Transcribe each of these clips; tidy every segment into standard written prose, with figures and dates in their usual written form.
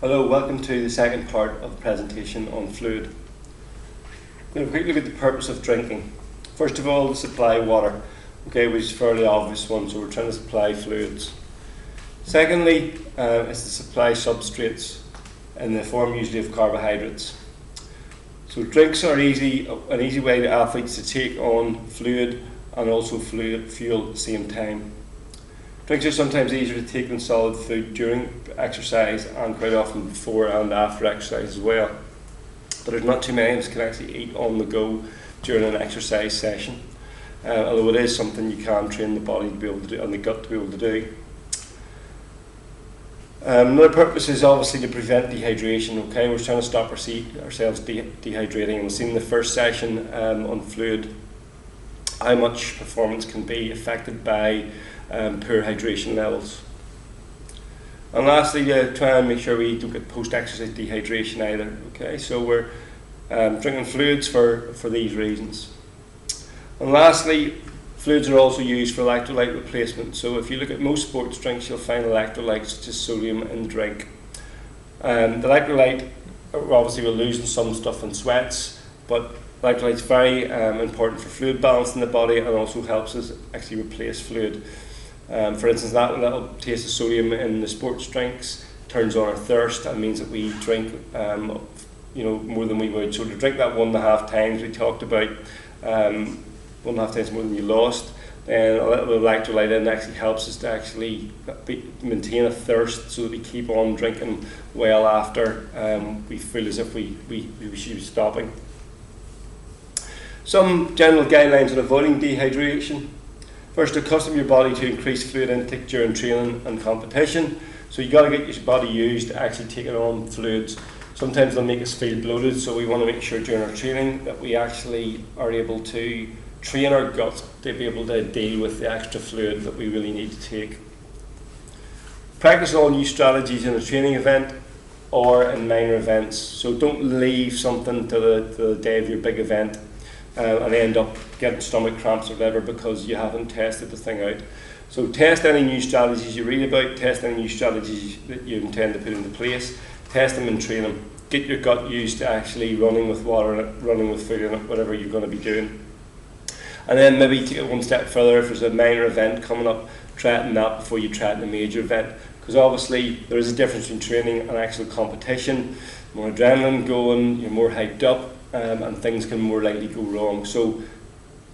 Hello, welcome to the second part of the presentation on fluid. We're going to quickly look at the purpose of drinking. First of all, to supply water, which is a fairly obvious one, so we're trying to supply fluids. Secondly, is to supply substrates in the form usually of carbohydrates. So drinks are an easy way to athletes to take on fluid and also fluid fuel at the same time. Drinks are sometimes easier to take than solid food during exercise and quite often before and after exercise as well. But there's not too many of us can actually eat on the go during an exercise session, although it is something you can train the body to be able to do and the gut to be able to do. Another purpose is obviously to prevent dehydration. We're trying to stop ourselves dehydrating, and we've seen in the first session on fluid how much performance can be affected by poor hydration levels. And lastly, to try and make sure we don't get post-exercise dehydration either. So we're drinking fluids for these reasons. And lastly, fluids are also used for electrolyte replacement. So if you look at most sports drinks, you'll find electrolytes such as sodium in the drink. The electrolyte, obviously we're losing some stuff in sweats, but electrolyte's very important for fluid balance in the body and also helps us actually replace fluid. For instance, that little taste of sodium in the sports drinks turns on our thirst and means that we drink more than we would. So to drink that 1.5 times we talked about, 1.5 times more than you lost, and a little bit of electrolyte in actually helps us to actually maintain a thirst so that we keep on drinking well after we feel as if we should be stopping. Some general guidelines on avoiding dehydration. First, accustom your body to increase fluid intake during training and competition. So you've got to get your body used to actually taking on fluids. Sometimes they'll make us feel bloated, so we want to make sure during our training that we actually are able to train our gut to be able to deal with the extra fluid that we really need to take. Practice all new strategies in a training event or in minor events. So don't leave something to the day of your big event and end up getting stomach cramps or whatever because you haven't tested the thing out. So test any new strategies you read about, test any new strategies that you intend to put into place, test them and train them. Get your gut used to actually running with water in it, running with food in it, whatever you're going to be doing. And then maybe take it one step further. If there's a minor event coming up, try it in that before you try it in a major event. Because obviously there is a difference between training and actual competition. More adrenaline going, you're more hyped up, and things can more likely go wrong. So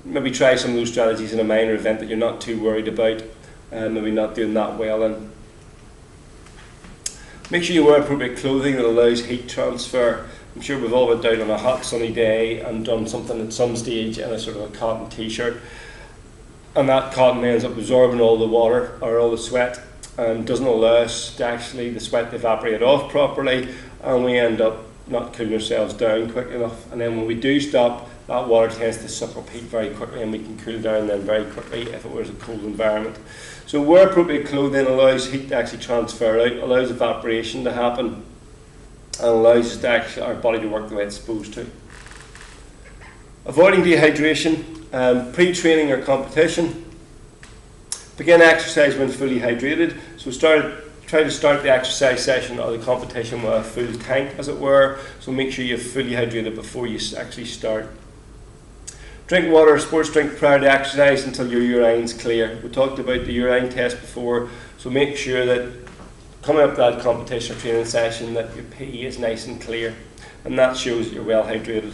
maybe try some of those strategies in a minor event that you're not too worried about, maybe not doing that well in. Make sure you wear appropriate clothing that allows heat transfer. I'm sure we've all went out on a hot sunny day and done something at some stage in a sort of a cotton t-shirt, and that cotton ends up absorbing all the water or all the sweat and doesn't allow us to actually the sweat to evaporate off properly, and we end up not cooling ourselves down quick enough. And then when we do stop, that water tends to suck up heat very quickly and we can cool down then very quickly if it was a cold environment. So wear appropriate clothing allows heat to actually transfer out, allows evaporation to happen, and allows us to actually, our body to work the way it's supposed to. Avoiding dehydration, pre-training or competition. Begin exercise when fully hydrated. So try to start the exercise session or the competition with a full tank, as it were. So make sure you're fully hydrated before you actually start. Drink water or sports drink prior to exercise until your urine's clear. We talked about the urine test before, so make sure that coming up to that competition or training session that your pee is nice and clear, and that shows that you're well hydrated.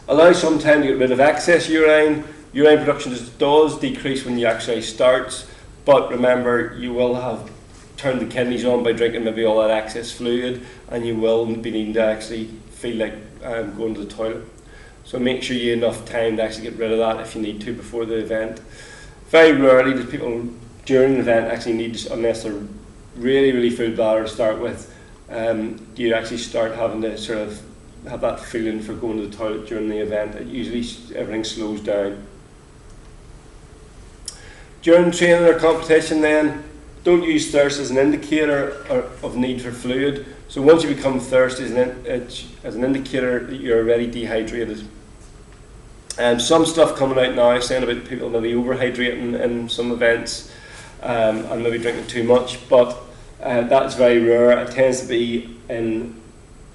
Allow some time to get rid of excess urine. Urine production does decrease when the exercise starts, but remember you will have turned the kidneys on by drinking maybe all that excess fluid, and you will be needing to actually feel like going to the toilet. So make sure you have enough time to actually get rid of that if you need to before the event. Very rarely do people during an event actually need to, unless they're really full bladder to start with, do you actually start having to sort of have that feeling for going to the toilet during the event. It usually everything slows down. During training or competition then, don't use thirst as an indicator of need for fluid. So once you become thirsty as an indicator that you're already dehydrated. Some stuff coming out now saying about people maybe overhydrating in some events and maybe drinking too much, but That's very rare. It tends to be in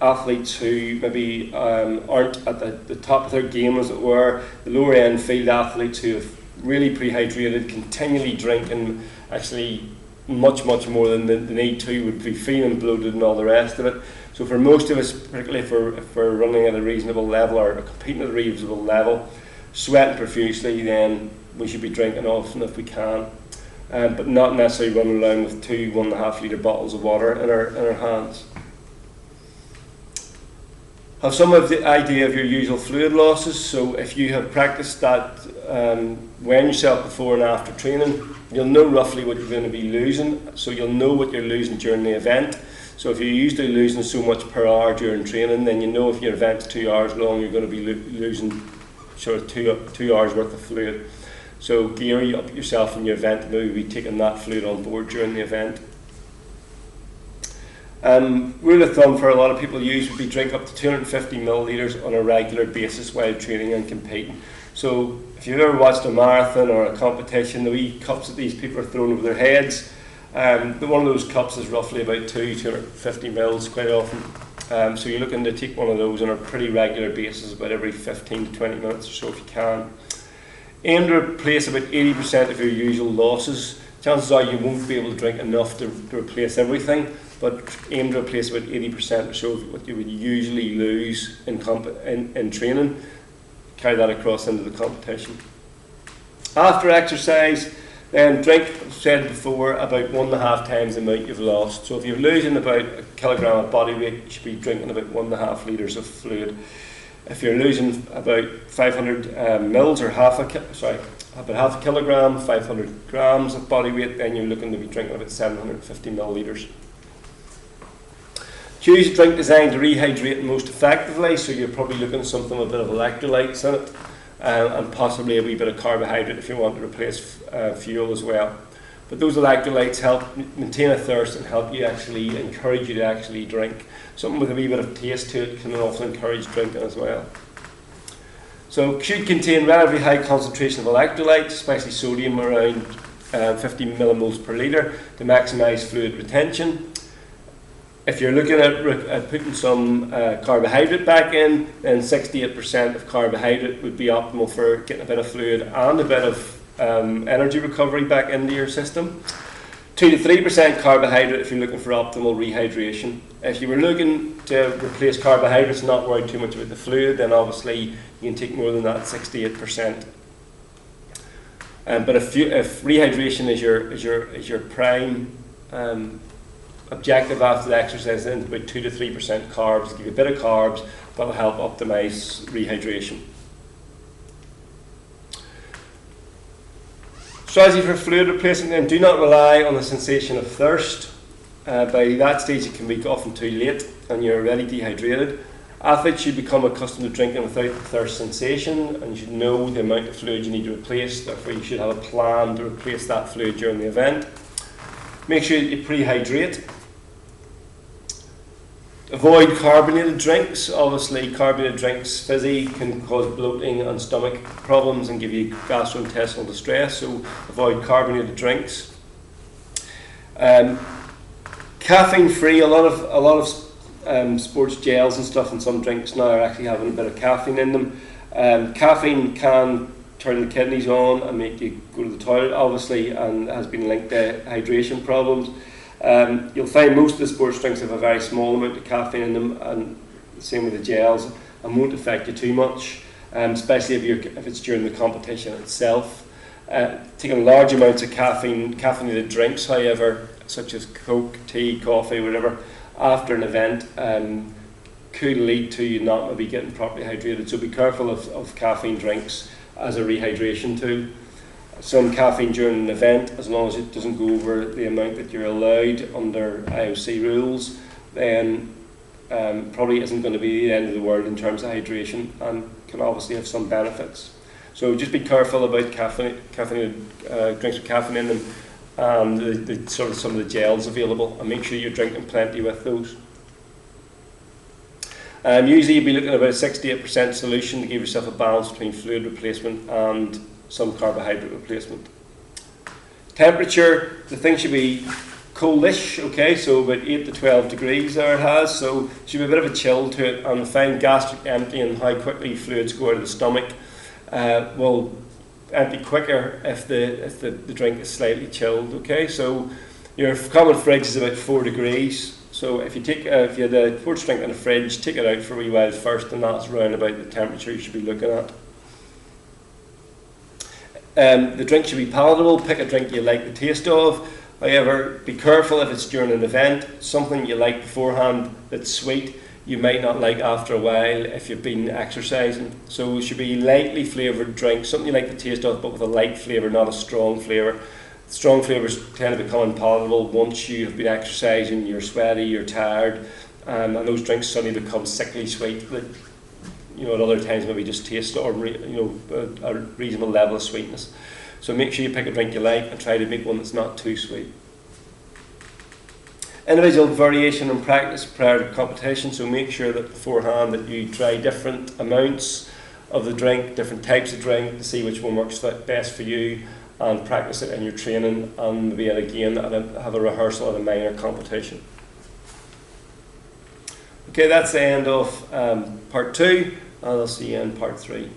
athletes who maybe aren't at the top of their game, as it were. The lower end field athletes who have really prehydrated, continually drinking, actually much more than they need to, would be feeling bloated and all the rest of it. So for most of us, particularly if we're running at a reasonable level or competing at a reasonable level, sweating profusely, then we should be drinking often if we can, but not necessarily running around with 2 1.5 litre bottles of water in our hands. Have some of the idea of your usual fluid losses. So if you have practiced that, weighing yourself before and after training, you'll know roughly what you're going to be losing. So you'll know what you're losing during the event. So if you're usually losing so much per hour during training, then you know if your event's 2 hours long, you're going to be losing sort of 2 hours worth of fluid. So gear up yourself in your event, maybe be taking that fluid on board during the event. Rule of thumb for a lot of people use would be drink up to 250 millilitres on a regular basis while training and competing. So if you've ever watched a marathon or a competition, the wee cups that these people are throwing over their heads, one of those cups is roughly about 250 mils quite often. So you're looking to take one of those on a pretty regular basis, about every 15 to 20 minutes or so if you can. Aim to replace about 80% of your usual losses. Chances are you won't be able to drink enough to replace everything, but aim to replace about 80% or so of what you would usually lose in training. Carry that across into the competition. After exercise, then drink, as said before, about 1.5 times the amount you've lost. So if you're losing about a kilogram of body weight, you should be drinking about 1.5 litres of fluid. If you're losing about 500 mils or about half a kilogram, 500 grams of body weight, then you're looking to be drinking about 750 millilitres. Choose a drink designed to rehydrate most effectively, so you're probably looking at something with a bit of electrolytes in it, and possibly a wee bit of carbohydrate if you want to replace fuel as well. But those electrolytes help maintain a thirst and help you encourage you to actually drink. Something with a wee bit of taste to it can also encourage drinking as well. So it should contain relatively high concentration of electrolytes, especially sodium, around 50 millimoles per litre, to maximise fluid retention. If you're looking at putting some carbohydrate back in, then 68% of carbohydrate would be optimal for getting a bit of fluid and a bit of energy recovery back into your system. 2 to 3% carbohydrate if you're looking for optimal rehydration. If you were looking to replace carbohydrates and not worry too much about the fluid, then obviously you can take more than that, 68%. But if rehydration is your prime objective after the exercise, then about 2 to 3% carbs, give you a bit of carbs, that will help optimise rehydration. Strategy for fluid replacement, then: do not rely on the sensation of thirst. By that stage it can be often too late and you're already dehydrated. Athletes should become accustomed to drinking without the thirst sensation, and you should know the amount of fluid you need to replace. Therefore you should have a plan to replace that fluid during the event. Make sure you prehydrate. Avoid carbonated drinks. Obviously carbonated drinks, fizzy, can cause bloating and stomach problems and give you gastrointestinal distress, so avoid carbonated drinks. Caffeine free, a lot of sports gels and stuff and some drinks now are actually having a bit of caffeine in them. Caffeine can turn the kidneys on and make you go to the toilet, obviously, and has been linked to hydration problems. You'll find most of the sports drinks have a very small amount of caffeine in them, and the same with the gels, and won't affect you too much, especially if it's during the competition itself. Taking large amounts of caffeinated drinks, however, such as Coke, tea, coffee, whatever, after an event could lead to you not maybe getting properly hydrated. So be careful of caffeine drinks as a rehydration tool. Some caffeine during an event, as long as it doesn't go over the amount that you're allowed under IOC rules, then probably isn't going to be the end of the world in terms of hydration, and can obviously have some benefits. So just be careful about caffeinated drinks with caffeine in them, and some of the gels available, and make sure you're drinking plenty with those. Usually you'd be looking at about a 68% solution to give yourself a balance between fluid replacement and some carbohydrate replacement. Temperature, the thing should be coldish, okay, so about 8 to 12 degrees there it has, so there should be a bit of a chill to it, and the fine gastric empty and how quickly fluids go out of the stomach will empty quicker if the drink is slightly chilled, okay. So your common fridge is about 4 degrees, so if you had a sports drink in the fridge, take it out for a wee while first, and that's around about the temperature you should be looking at. The drink should be palatable. Pick a drink you like the taste of. However, be careful if it's during an event. Something you like beforehand that's sweet, you might not like after a while if you've been exercising. So it should be lightly flavoured drink, something you like the taste of, but with a light flavour, not a strong flavour. Strong flavours tend to become unpalatable once you have been exercising, you're sweaty, you're tired, and those drinks suddenly become sickly sweet. That, you know, at other times maybe just taste ordinary, you know, a reasonable level of sweetness. So make sure you pick a drink you like and try to make one that's not too sweet. Individual variation in practice prior to competition, so make sure that beforehand that you try different amounts of the drink, different types of drink, to see which one works best for you, and practice it in your training, and maybe again have a rehearsal at a minor competition. Okay, that's the end of part 2, and I'll see you in part 3.